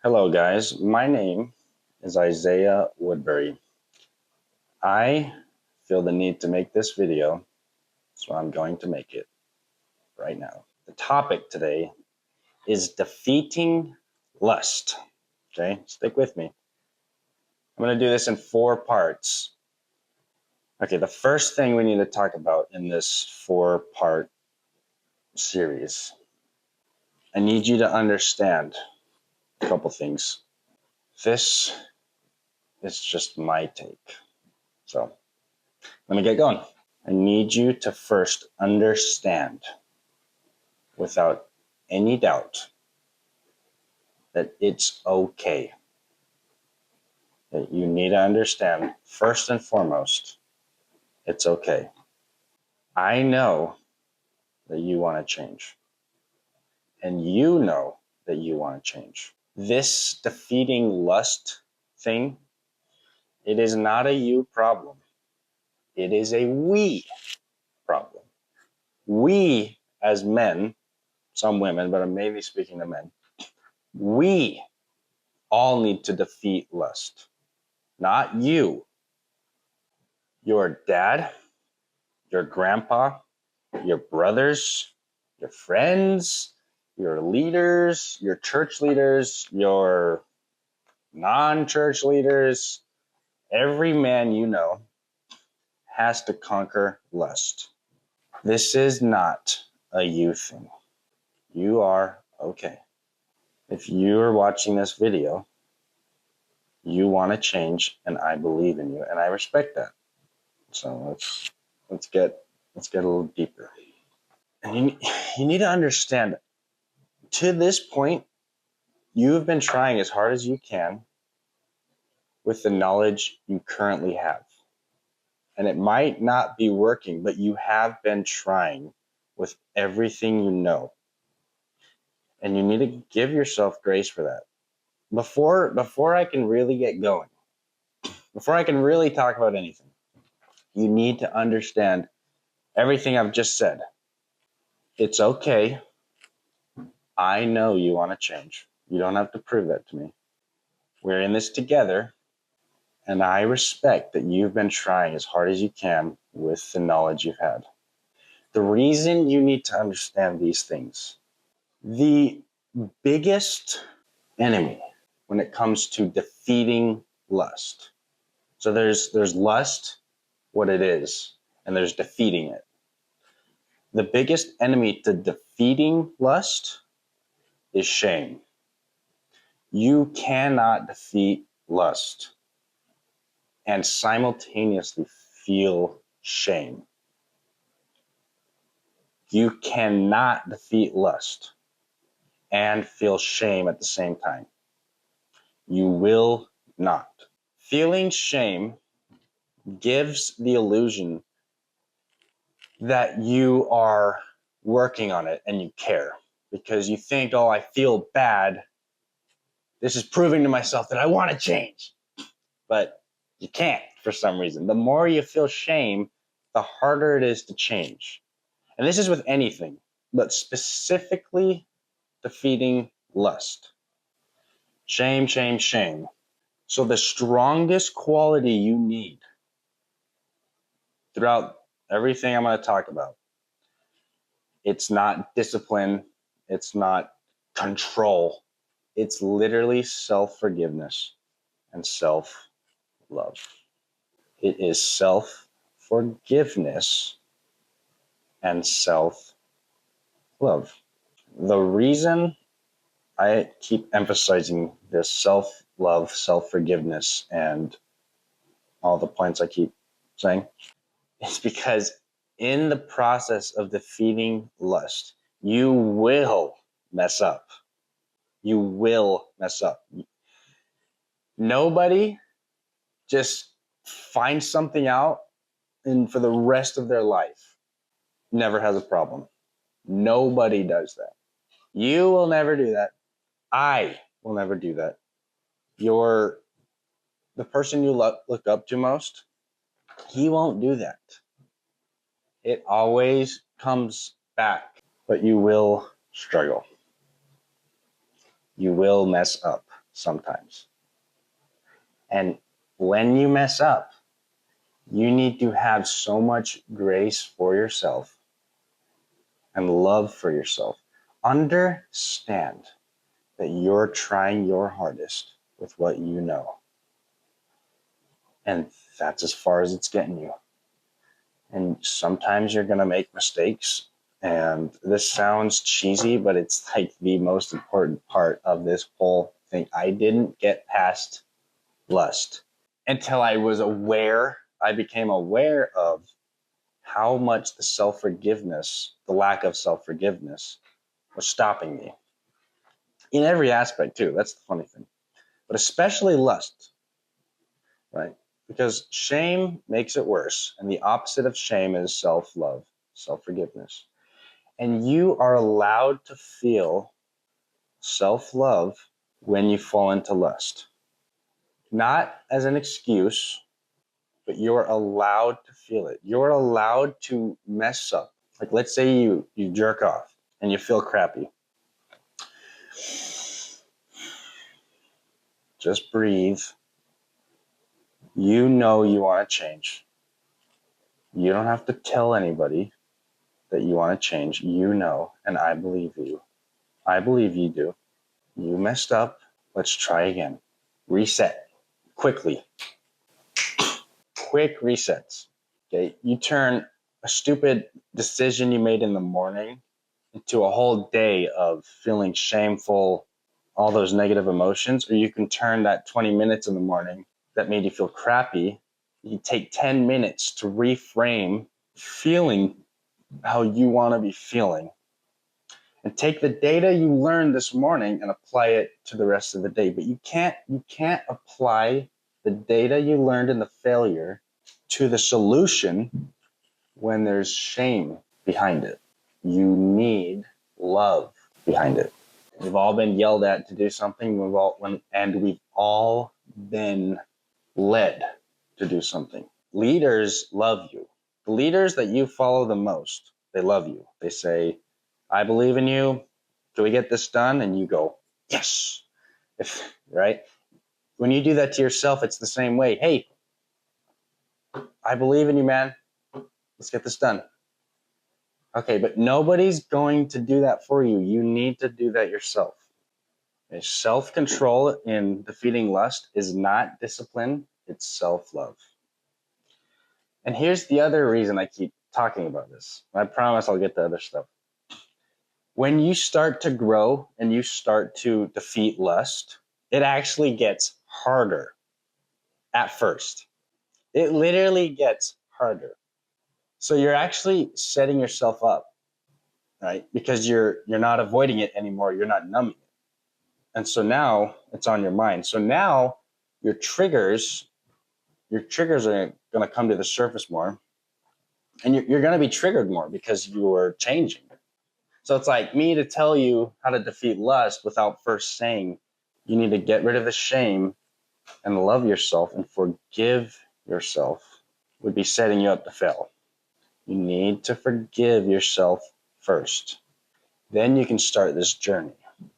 Hello, guys. My name is Isaiah Woodbury. I feel the need to make this video, so I'm going to make it right now. The topic today is defeating lust. Okay, stick with me. I'm going to do this in 4 parts. Okay, the first thing we need to talk about in this 4-part series, I need you to understand a couple things. This is just my take. So let me get going. I need you to first understand, without any doubt, that it's okay. That you need to understand, first and foremost, it's okay. I know that you want to change. And you know that you want to change. This defeating lust thing, it is not a you problem. It is a we problem. We, as men, some women, but I'm mainly speaking to men, we all need to defeat lust. Not you. Your dad, your grandpa, your brothers, your friends, your leaders, your church leaders, your non-church leaders, every man you know has to conquer lust. This is not a you thing. You are okay. If you are watching this video, you want to change, and I believe in you, and I respect that. So let's get a little deeper. And you need to understand, to this point, you have been trying as hard as you can with the knowledge you currently have. And it might not be working, but you have been trying with everything you know. And you need to give yourself grace for that. Before I can really get going, before I can really talk about anything, you need to understand everything I've just said. It's okay. I know you want to change. You don't have to prove that to me. We're in this together, and I respect that you've been trying as hard as you can with the knowledge you've had. The reason you need to understand these things, the biggest enemy when it comes to defeating lust. So there's lust, what it is, and there's defeating it. The biggest enemy to defeating lust is shame. You cannot defeat lust and simultaneously feel shame. You cannot defeat lust and feel shame at the same time. You will not. Feeling shame gives the illusion that you are working on it and you care, because you think, oh, I feel bad. This is proving to myself that I want to change. But you can't for some reason. The more you feel shame, the harder it is to change. And this is with anything, but specifically defeating lust. Shame, shame, shame. So the strongest quality you need throughout everything I'm going to talk about, it's not discipline, it's not control, it's literally self-forgiveness and self-love. It is self-forgiveness and self-love. The reason I keep emphasizing this self-love, self-forgiveness, and all the points I keep saying is because in the process of defeating lust, you will mess up. You will mess up. Nobody just finds something out and for the rest of their life never has a problem. Nobody does that. You will never do that. I will never do that. The person you look up to most, he won't do that. It always comes back, but you will struggle. You will mess up. sometimes. And when you mess up, you need to have so much grace for yourself and love for yourself. Understand that you're trying your hardest with what you know. And that's as far as it's getting you. And sometimes you're going to make mistakes. And this sounds cheesy, but it's like the most important part of this whole thing. I didn't get past lust until I became aware of how much the lack of self-forgiveness was stopping me. In every aspect too, that's the funny thing. But especially lust, right? Because shame makes it worse. And the opposite of shame is self-love, self-forgiveness. And you are allowed to feel self-love when you fall into lust. Not as an excuse, but you're allowed to feel it. You're allowed to mess up. Like let's say you jerk off and you feel crappy. Just breathe. You know you want to change. You don't have to tell anybody that you want to change. You know, and I believe you. I believe you do. You messed up. Let's try again. Reset quickly. Quick resets. Okay, you turn a stupid decision you made in the morning into a whole day of feeling shameful, all those negative emotions, or you can turn that 20 minutes in the morning that made you feel crappy. You take 10 minutes to reframe feeling how you want to be feeling and take the data you learned this morning and apply it to the rest of the day. But you can't apply the data you learned in the failure to the solution when there's shame behind it. You need love behind it. We've all been yelled at to do something, and we've all been led to do something. Leaders love you. The leaders that you follow the most, they love you. They say, I believe in you. Can we get this done? And you go, yes. Right? When you do that to yourself, it's the same way. Hey, I believe in you, man. Let's get this done. Okay, but nobody's going to do that for you. You need to do that yourself. Okay, self-control in defeating lust is not discipline, it's self-love. And here's the other reason I keep talking about this. I promise I'll get to other stuff. When you start to grow and you start to defeat lust, it actually gets harder at first. It literally gets harder. So you're actually setting yourself up, right? Because you're not avoiding it anymore. You're not numbing it. And so now it's on your mind. So now your triggers are going to come to the surface more. And you're going to be triggered more because you are changing. So it's like me to tell you how to defeat lust without first saying you need to get rid of the shame and love yourself and forgive yourself would be setting you up to fail. You need to forgive yourself first. Then you can start this journey.